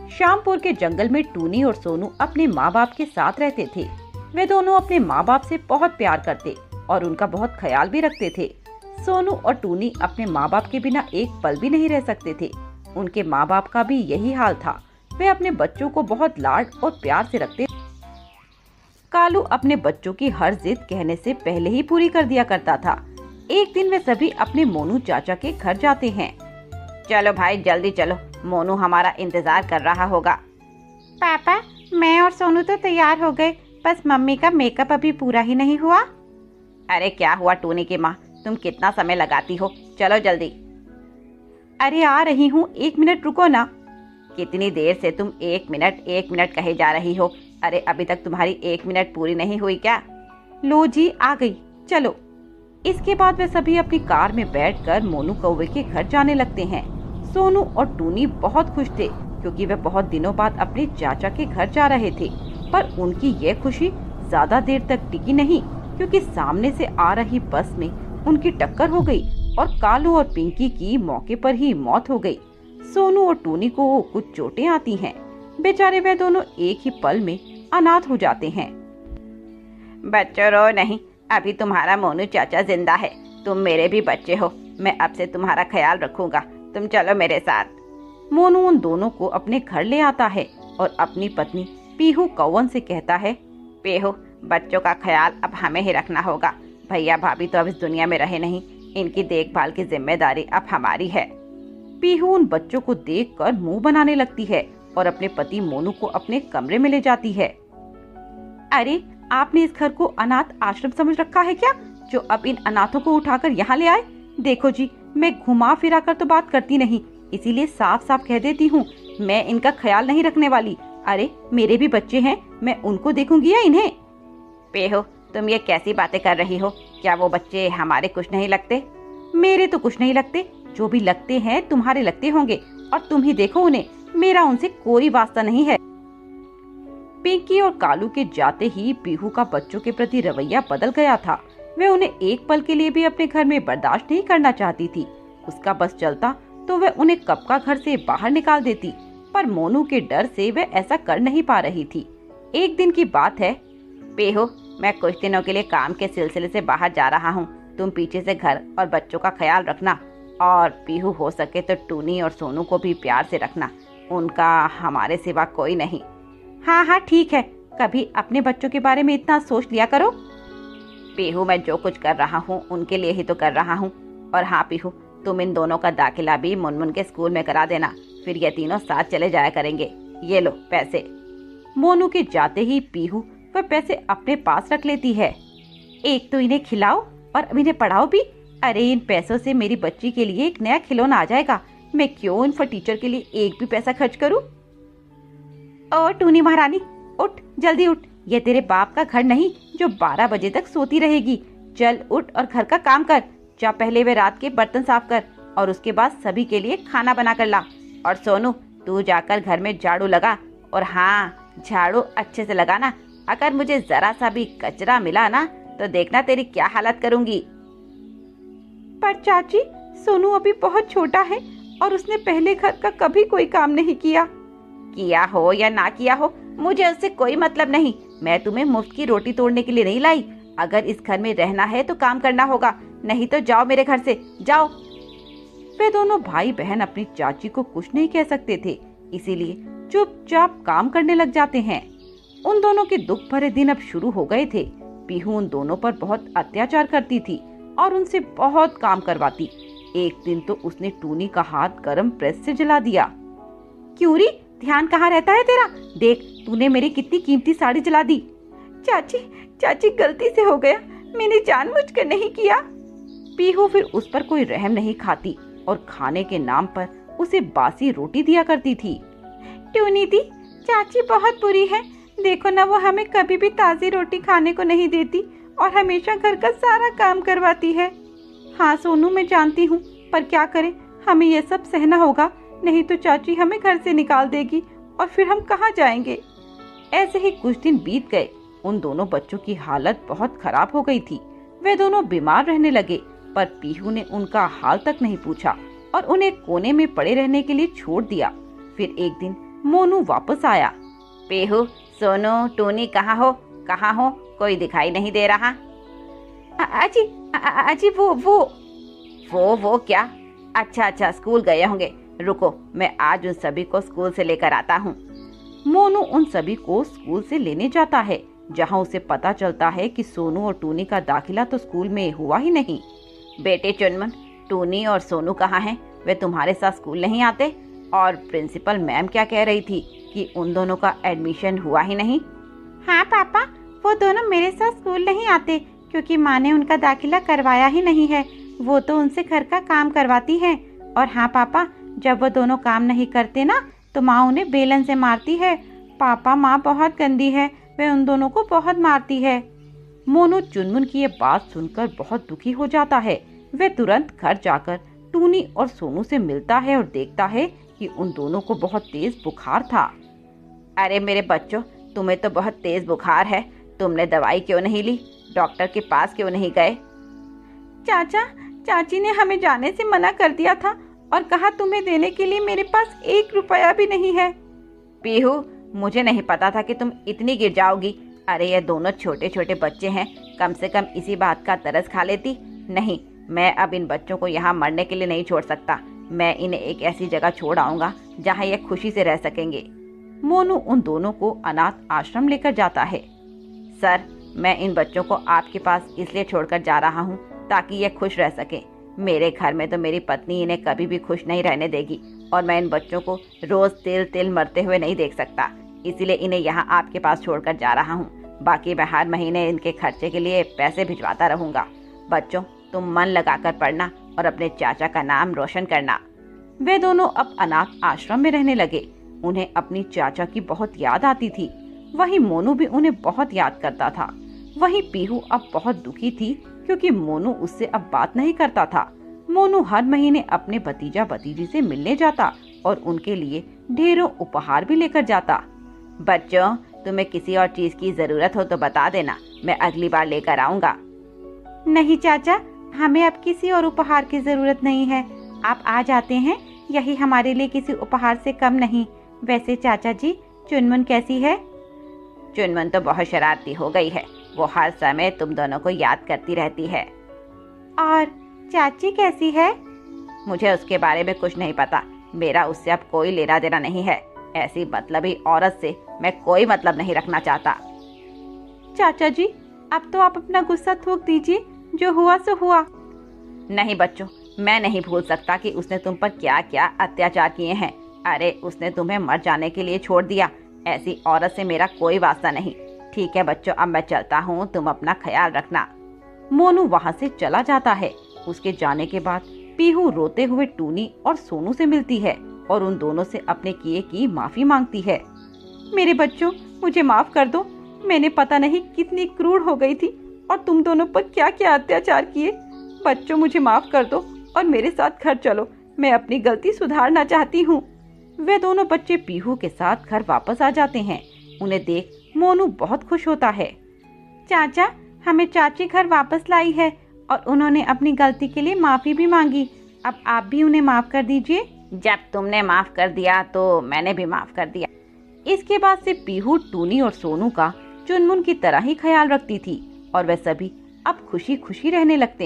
श्यामपुर के जंगल में टूनी और सोनू अपने माँ बाप के साथ रहते थे। वे दोनों अपने माँ बाप से बहुत प्यार करते और उनका बहुत ख्याल भी रखते थे। सोनू और टूनी अपने माँ बाप के बिना एक पल भी नहीं रह सकते थे। उनके माँ बाप का भी यही हाल था। वे अपने बच्चों को बहुत लाड और प्यार से रखते। कालू अपने बच्चों की हर जिद कहने से पहले ही पूरी कर दिया करता था। एक दिन वे सभी अपने मोनू चाचा के घर जाते हैं। चलो भाई जल्दी चलो, मोनू हमारा इंतजार कर रहा होगा। पापा, मैं और सोनू तो तैयार हो गए, बस मम्मी का मेकअप अभी पूरा ही नहीं हुआ। अरे क्या हुआ टूनी की माँ, तुम कितना समय लगाती हो, चलो जल्दी। अरे आ रही हूँ, 1 मिनट रुको ना। कितनी देर से तुम 1 मिनट कहे जा रही हो? अरे अभी तक तुम्हारी 1 मिनट पूरी नहीं हुई क्या? लो जी आ गई, चलो। इसके बाद वे सभी अपनी कार में बैठकर मोनू कौवे के घर जाने लगते हैं। सोनू और टूनी बहुत खुश थे क्योंकि वे बहुत दिनों बाद अपने चाचा के घर जा रहे थे। पर उनकी यह खुशी ज्यादा देर तक टिकी नहीं क्योंकि सामने से आ रही बस में उनकी टक्कर हो गई और कालू और पिंकी की मौके पर ही मौत हो गई। सोनू और टूनी को कुछ चोटें आती हैं। बेचारे वे दोनों एक ही पल में अनाथ हो जाते हैं। बच्चों रो नहीं, अभी तुम्हारा मोनू चाचा जिंदा है। तुम मेरे भी बच्चे हो, मैं अब से तुम्हारा ख्याल रखूंगा। तुम चलो मेरे साथ। मोनू उन दोनों को अपने घर ले आता है और अपनी पत्नी पीहू कौवन से कहता है, पीहू बच्चों का ख्याल अब हमें ही रखना होगा। भैया भाभी तो अब इस दुनिया में रहे नहीं, इनकी देखभाल की जिम्मेदारी अब हमारी है। पीहू उन बच्चों को देखकर मुंह बनाने लगती है और अपने पति मोनू को अपने कमरे में ले जाती है। अरे आपने इस घर को अनाथ आश्रम समझ रखा है क्या, जो अब इन अनाथों को उठाकर यहाँ ले आए? देखो जी, मैं घुमा फिरा कर तो बात करती नहीं, इसीलिए साफ साफ कह देती हूँ, मैं इनका ख्याल नहीं रखने वाली। अरे मेरे भी बच्चे हैं, मैं उनको देखूंगी या इन्हें? पेहो, तुम ये कैसी बातें कर रही हो? क्या वो बच्चे हमारे कुछ नहीं लगते? मेरे तो कुछ नहीं लगते, जो भी लगते हैं तुम्हारे लगते होंगे, और तुम ही देखो उन्हें, मेरा उनसे कोई वास्ता नहीं है। पिंकी और कालू के जाते ही पीहू का बच्चों के प्रति रवैया बदल गया था। वे उन्हें एक पल के लिए भी अपने घर में बर्दाश्त नहीं करना चाहती थी। उसका बस चलता तो वे उन्हें कब का घर से बाहर निकाल देती, पर मोनू के डर से वे ऐसा कर नहीं पा रही थी। एक दिन की बात है, पेहो मैं कुछ दिनों के लिए काम के सिलसिले से बाहर जा रहा हूँ, तुम पीछे से घर और बच्चों का ख्याल रखना, और पीहू हो सके तो टूनी और सोनू को भी प्यार से रखना, उनका हमारे सिवा कोई नहीं। हाँ हाँ ठीक है, कभी अपने बच्चों के बारे में इतना सोच लिया करो। पीहू मैं जो कुछ कर रहा हूँ उनके लिए ही तो कर रहा हूँ। और हाँ पीहू, तुम इन दोनों का दाखिला भी मुनमुन के स्कूल में करा देना, फिर ये तीनों साथ चले जाया करेंगे। ये लो पैसे। मोनू के जाते ही पीहू वह पैसे अपने पास रख लेती है। एक तो इन्हें खिलाओ और अब इन्हें पढ़ाओ भी। अरे इन पैसों से मेरी बच्ची के लिए एक नया खिलौना आ जाएगा, मैं क्यों इन फर्नीचर के लिए एक भी पैसा खर्च करूं? ओ टूनी महारानी, उठ जल्दी उठ, ये तेरे बाप का घर नहीं जो 12 बजे तक सोती रहेगी। चल उठ और घर का काम कर। जा पहले वे रात के बर्तन साफ कर और उसके बाद सभी के लिए खाना बना कर ला। और सोनू तू जाकर घर में झाड़ू लगा, और हाँ झाड़ू अच्छे से लगाना, अगर मुझे जरा सा भी कचरा मिला ना तो देखना तेरी क्या हालत करूंगी। पर चाची, सोनू अभी बहुत छोटा है और उसने पहले घर का कभी कोई काम नहीं किया। किया हो या ना किया हो, मुझे उससे कोई मतलब नहीं। मैं तुम्हें मुफ्त की रोटी तोड़ने के लिए नहीं लाई। अगर इस घर में रहना है तो काम करना होगा, नहीं तो जाओ मेरे घर से, जाओ। वे दोनों भाई बहन अपनी चाची को कुछ नहीं कह सकते थे, इसीलिए चुपचाप काम करने लग जाते हैं। उन दोनों के दुख भरे दिन अब शुरू हो गए थे। पीहू उन दोनों पर बहुत अत्याचार करती थी और उनसे बहुत काम करवाती। एक दिन तो उसने टूनी का हाथ गरम प्रेस से जला दिया। क्यों री, ध्यान कहाँ रहता है तेरा? देख तूने मेरी कितनी कीमती साड़ी जला दी। चाची चाची गलती से हो गया, मैंने जानबूझकर नहीं किया। पीहू फिर उस पर कोई रहम नहीं खाती और खाने के नाम पर उसे बासी रोटी दिया करती थी। टूनी दी, चाची बहुत बुरी है, देखो ना वो हमें कभी भी ताज़ी रोटी खाने को नहीं देती और हमेशा घर का सारा काम करवाती है। हाँ सोनू मैं जानती हूँ, पर क्या करें, हमें यह सब सहना होगा, नहीं तो चाची हमें घर से निकाल देगी और फिर हम कहाँ जाएंगे। ऐसे ही कुछ दिन बीत गए। उन दोनों बच्चों की हालत बहुत खराब हो गई थी। वे दोनों बीमार रहने लगे, पर पीहू ने उनका हाल तक नहीं पूछा और उन्हें कोने में पड़े रहने के लिए छोड़ दिया। फिर एक दिन मोनू वापस आया। पीहू, सोनू, टूनी कहाँ हो? कहाँ हो? कोई दिखाई नहीं दे रहा। अजी अजी वो क्या? अच्छा, स्कूल गए होंगे। रुको, मैं आज उन सभी को स्कूल से लेकर आता हूँ। मोनू उन सभी को स्कूल से लेने जाता है, जहाँ उसे पता चलता है कि सोनू और टूनी का दाखिला तो स्कूल में हुआ ही नहीं। बेटे चुनमुन, टूनी और सोनू कहाँ हैं? वे तुम्हारे साथ स्कूल नहीं आते? और प्रिंसिपल मैम क्या कह रही थी कि उन दोनों का एडमिशन हुआ ही नहीं? हाँ पापा, वो दोनों मेरे साथ स्कूल नहीं आते क्योंकि माँ ने उनका दाखिला करवाया ही नहीं है। वो तो उनसे घर का काम करवाती है। और हाँ पापा, जब वो दोनों काम नहीं करते ना तो माँ उन्हें बेलन से मारती है। पापा, माँ बहुत गंदी है, वे उन दोनों को बहुत मारती है। मोनू चुनमुन की ये बात सुनकर बहुत दुखी हो जाता है। वे तुरंत घर जाकर टूनी और सोनू से मिलता है और देखता है कि उन दोनों को बहुत तेज बुखार था। अरे मेरे बच्चों, तुम्हें तो बहुत तेज बुखार है। तुमने दवाई क्यों नहीं ली? डॉक्टर के पास क्यों नहीं गए? चाचा, चाची ने हमें जाने से मना कर दिया था और कहा तुम्हें देने के लिए मेरे पास 1 रुपया भी नहीं है। पीहू, मुझे नहीं पता था कि तुम इतनी गिर जाओगी। अरे ये दोनों छोटे छोटे बच्चे हैं, कम से कम इसी बात का तरस खा लेती। नहीं, मैं अब इन बच्चों को यहाँ मरने के लिए नहीं छोड़ सकता। मैं इन्हें एक ऐसी जगह छोड़ आऊंगा जहाँ ये खुशी से रह सकेंगे। मोनू उन दोनों को अनाथ आश्रम लेकर जाता है। सर, मैं इन बच्चों को आपके पास इसलिए छोड़कर जा रहा हूँ ताकि ये खुश रह सके। मेरे घर में तो मेरी पत्नी इन्हें कभी भी खुश नहीं रहने देगी और मैं इन बच्चों को रोज तिल तिल मरते हुए नहीं देख सकता। इसलिए इन्हें यहाँ आपके पास छोड़कर जा रहा हूँ। बाकी मैं हर महीने इनके खर्चे के लिए पैसे भिजवाता रहूँगा। बच्चों, तुम मन लगाकर पढ़ना और अपने चाचा का नाम रोशन करना। वे दोनों अब अनाथ आश्रम में रहने लगे। उन्हें अपनी चाचा की बहुत याद आती थी। वहीं मोनू भी उन्हें बहुत याद करता था। वहीं पीहू अब बहुत दुखी थी क्योंकि मोनू उससे अब बात नहीं करता था। मोनू हर महीने अपने भतीजा भतीजी से मिलने जाता और उनके लिए ढेरों उपहार भी लेकर जाता। बच्चों, तुम्हें किसी और चीज की जरूरत हो तो बता देना, मैं अगली बार लेकर आऊंगा। नहीं चाचा, हमें अब किसी और उपहार की जरूरत नहीं है। आप आ जाते हैं, यही हमारे लिए किसी उपहार से कम नहीं। वैसे चाचा जी, चुनमुन कैसी है? चुनमुन तो बहुत शरारती हो गई है। वो हर समय तुम दोनों को याद करती रहती है। और चाची कैसी है? मुझे उसके बारे में कुछ नहीं पता। मेरा उससे अब कोई लेना देना नहीं है। ऐसी मतलबी औरत से मैं कोई मतलब नहीं रखना चाहता। चाचा जी, अब तो आप अपना गुस्सा थूक दीजिए। जो हुआ सो हुआ। नहीं बच्चों, मैं नहीं भूल सकता कि उसने तुम पर क्या क्या अत्याचार किए हैं। अरे, उसने तुम्हें मर जाने के लिए छोड़ दिया। ऐसी औरत से मेरा कोई वास्ता नहीं। ठीक है बच्चों, अब मैं चलता हूँ, तुम अपना ख्याल रखना। मोनू वहाँ से चला जाता है। उसके जाने के बाद पीहू रोते हुए टूनी और सोनू से मिलती है और उन दोनों से अपने किए की माफी मांगती है। मेरे बच्चों, मुझे माफ कर दो। मैंने पता नहीं कितनी क्रूर हो गई थी और तुम दोनों पर क्या क्या अत्याचार किए। बच्चों, मुझे माफ कर दो और मेरे साथ घर चलो। मैं अपनी गलती सुधारना चाहती हूँ। वे दोनों बच्चे पीहू के साथ घर वापस आ जाते हैं। उन्हें देख मोनू बहुत खुश होता है। चाचा, हमें चाची घर वापस लाई है और उन्होंने अपनी गलती के लिए माफी भी मांगी। अब आप भी उन्हें माफ कर दीजिए। जब तुमने माफ कर दिया तो मैंने भी माफ कर दिया। इसके बाद से पीहू टूनी और सोनू का चुनमुन की तरह ही ख्याल रखती थी और वे सभी अब खुशी खुशी रहने लगते